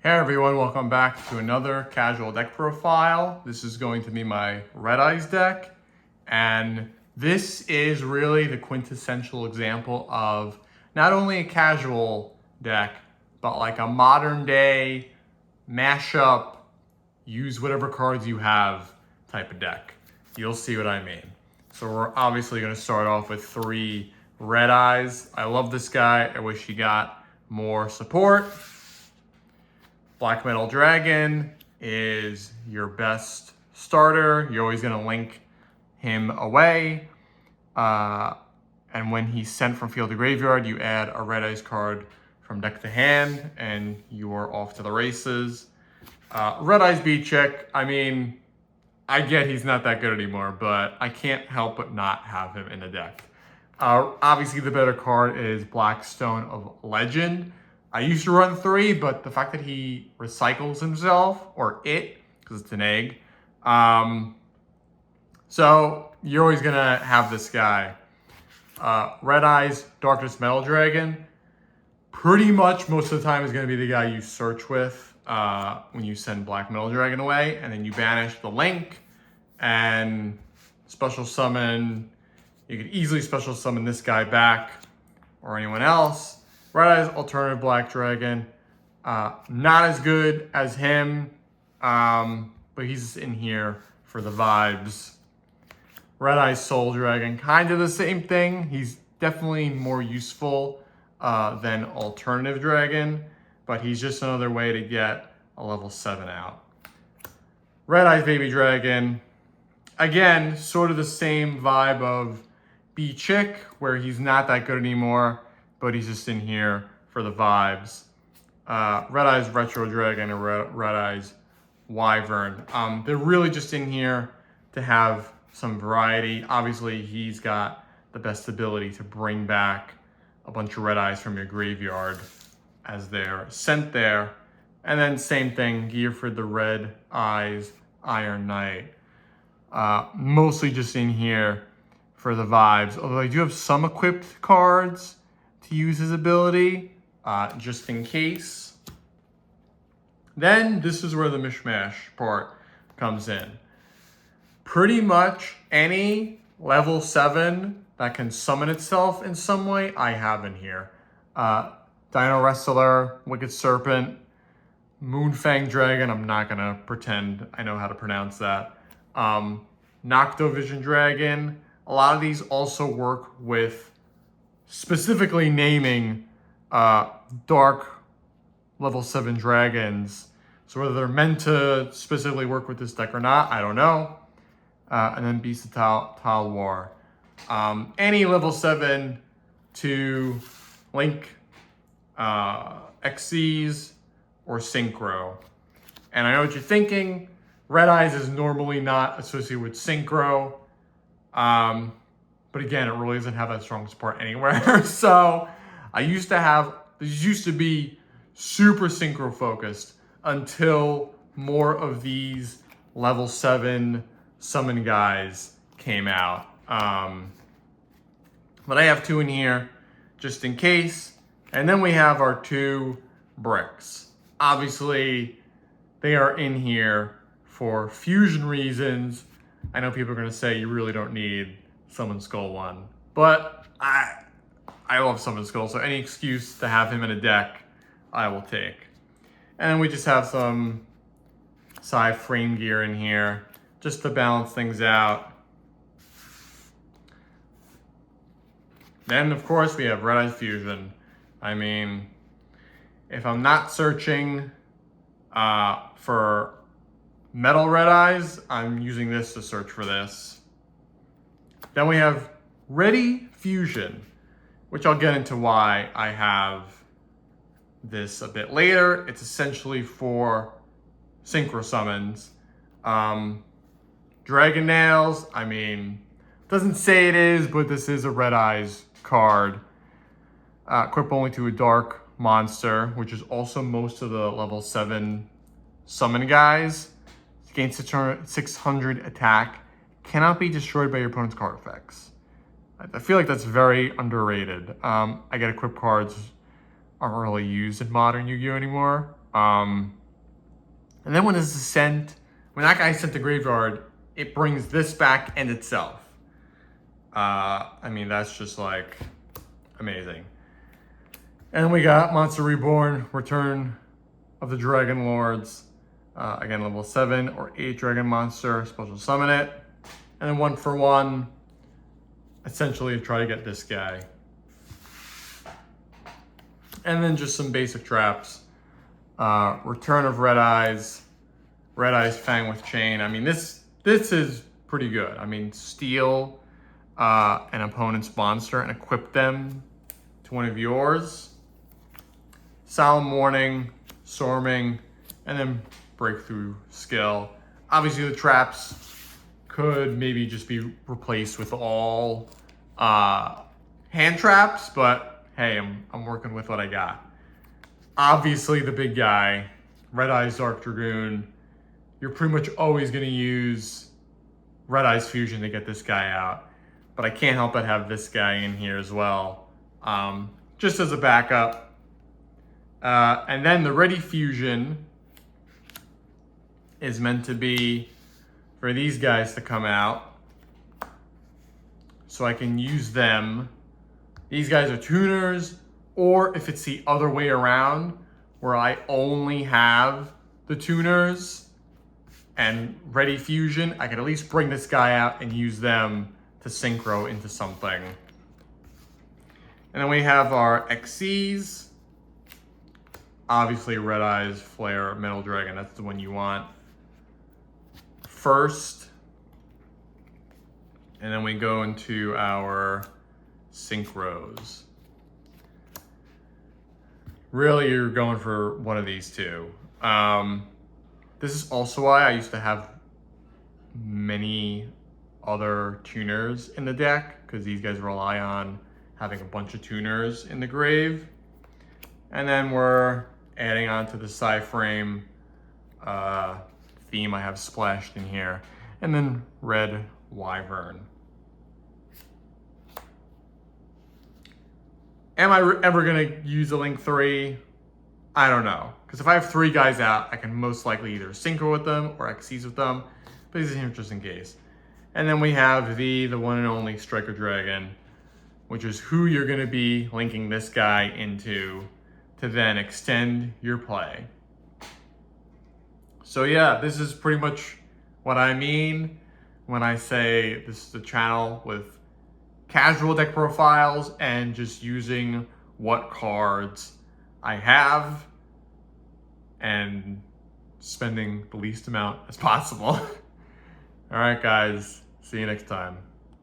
Hey everyone, welcome back to another casual deck profile. This is going to be my Red Eyes deck, and this is really the quintessential example of not only a casual deck, but like a modern day mashup, use whatever cards you have type of deck. You'll see what I mean. So we're obviously going to start off with 3 Red Eyes. I love this guy. I wish he got more support. Black Metal Dragon is your best starter. You're always going to link him away. And when he's sent from field to graveyard, you add a Red Eyes card from deck to hand, and you are off to the races. Red Eyes Bichek, I mean, I get he's not that good anymore, but I can't help but not have him in the deck. Obviously, the better card is Blackstone of Legend. I used to run 3, but the fact that he recycles himself, or it, because it's an egg. So you're always gonna have this guy. Red Eyes, Darkness Metal Dragon, pretty much most of the time is gonna be the guy you search with when you send Black Metal Dragon away, and then you banish the link and special summon. You could easily special summon this guy back or anyone else. Red Eyes Alternative Black Dragon, not as good as him, but he's in here for the vibes. Red Eyes Soul Dragon, kind of the same thing. He's definitely more useful than Alternative Dragon, but he's just another way to get a level 7 out. Red Eyes Baby Dragon, again, sort of the same vibe of Bichek, where he's not that good anymore, but he's just in here for the vibes. Red Eyes Retro Dragon and Red Eyes Wyvern. They're really just in here to have some variety. Obviously, he's got the best ability to bring back a bunch of Red Eyes from your graveyard as they're sent there. And then same thing, Gearford the Red Eyes Iron Knight. Mostly just in here for the vibes, although I do have some equipped cards to use his ability, just in case. Then this is where the mishmash part comes in. Pretty much any level 7 that can summon itself in some way, I have in here. Dino Wrestler, Wicked Serpent, Moonfang Dragon, I'm not gonna pretend I know how to pronounce that. Nocto Vision Dragon. A lot of these also work with specifically naming dark level 7 dragons. So whether they're meant to specifically work with this deck or not, I don't know. And then Beast of Talwar. Any level 7 to link Xyz or Synchro. And I know what you're thinking. Red Eyes is normally not associated with Synchro. But again, it really doesn't have that strong support anywhere. So this used to be super synchro focused until more of these level 7 summon guys came out. But I have 2 in here just in case. And then we have our 2 bricks. Obviously, they are in here for fusion reasons. I know people are going to say you really don't need Summon Skull 1, but I love Summon Skull, so any excuse to have him in a deck, I will take. And then we just have some side frame gear in here, just to balance things out. Then, of course, we have Red Eyes Fusion. I mean, if I'm not searching for Metal Red Eyes, I'm using this to search for this. Then we have Ready Fusion, which I'll get into why I have this a bit later. It's essentially for synchro summons. Dragon Nails, I mean, doesn't say it is, but this is a Red Eyes card. Equip only to a dark monster, which is also most of the level 7 summon guys. Gains 600 attack, cannot be destroyed by your opponent's card effects. I feel like that's very underrated. I get equipped cards aren't really used in modern Yu-Gi-Oh anymore. And then when this is sent, when that guy's sent to graveyard, it brings this back and itself. I mean, that's just like amazing. And we got Monster Reborn, Return of the Dragon Lords. Again, level 7 or 8 dragon monster, special summon it. And then 1 for 1, essentially try to get this guy. And then just some basic traps. Return of Red Eyes Fang with Chain. I mean, this is pretty good. I mean, steal an opponent's monster and equip them to one of yours. Solemn Warning, Storming, and then Breakthrough Skill. Obviously, the traps could maybe just be replaced with all hand traps, but hey, I'm working with what I got. Obviously, the big guy, Red Eyes Dark Dragoon, you're pretty much always going to use Red Eyes Fusion to get this guy out. But I can't help but have this guy in here as well, just as a backup. And then the Ready Fusion is meant to be for these guys to come out, so I can use them. These guys are tuners, or if it's the other way around, where I only have the tuners and Ready Fusion, I can at least bring this guy out and use them to synchro into something. And then we have our XCs. Obviously, Red Eyes, Flare, Metal Dragon, that's the one you want first. And then we go into our synchros. Really, you're going for one of these two. This is also why I used to have many other tuners in the deck, because these guys rely on having a bunch of tuners in the grave. And then we're adding on to the Psy-Frame theme I have splashed in here. And then Red Wyvern. Am I ever gonna use a Link 3? I don't know. Because if I have 3 guys out, I can most likely either synchro with them or XCs with them. But this is here just in case. And then we have the one and only Striker Dragon, which is who you're gonna be linking this guy into to then extend your play. So yeah, this is pretty much what I mean when I say this is a channel with casual deck profiles and just using what cards I have and spending the least amount as possible. All right, guys, see you next time.